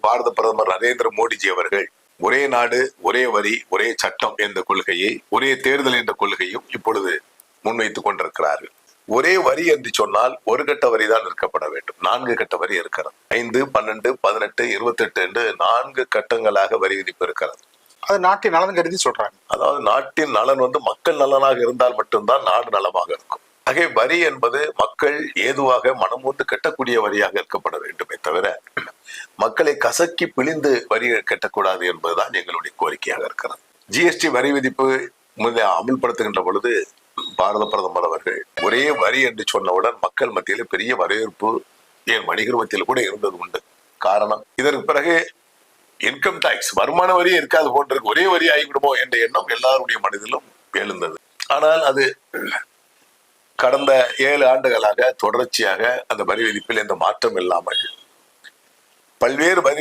பாரத பிரதமர் நரேந்திர மோடிஜி அவர்கள் ஒரே நாடு ஒரே வரி ஒரே சட்டம் என்ற கொள்கையை, ஒரே தேர்தல் என்ற கொள்கையும் இப்பொழுது முன்வைத்துக் கொண்டிருக்கிறார்கள். ஒரே வரி என்று சொன்னால் ஒரு கட்ட வரி தான் இருக்கப்பட வேண்டும். 4 கட்ட வரி இருக்கிறது. 5, 12, 18, 28 என்று 4 கட்டங்களாக வரி விதிப்பு இருக்கிறது. அது நாட்டின் நலன் கருதி சொல்றாங்க. அதாவது நாட்டின் நலன் மக்கள் நலனாக இருந்தால் மட்டும்தான் நாடு நலமாக இருக்கும். ஆகவே வரி என்பது மக்கள் ஏதுவாக மனமூந்து கட்டக்கூடிய வரியாக இருக்கப்பட வேண்டுமே தவிர மக்களை கசக்கி பிழிந்து வரி கட்டக்கூடாது என்பதுதான் எங்களுடைய கோரிக்கையாக இருக்கிறது. ஜிஎஸ்டி வரி விதிப்பு அமுல்படுத்துகின்ற பொழுது பாரத பிரதமர் அவர்கள் ஒரே வரி என்று சொன்னவுடன் மக்கள் மத்தியில பெரிய வரவேற்பு என் வணிகர் மத்தியில் கூட இருந்தது உண்டு. காரணம், இதற்கு பிறகு இன்கம் டாக்ஸ் வருமான வரி இருக்காது போன்றிருக்கு, ஒரே வரி ஆகிவிடுமோ என்ற எண்ணம் எல்லாருடைய மனதிலும் எழுந்தது. ஆனால் அது கடந்த 7 ஆண்டுகளாக தொடர்ச்சியாக அந்த வரி விதிப்பில் எந்த மாற்றம் இல்லாமல் பல்வேறு வரி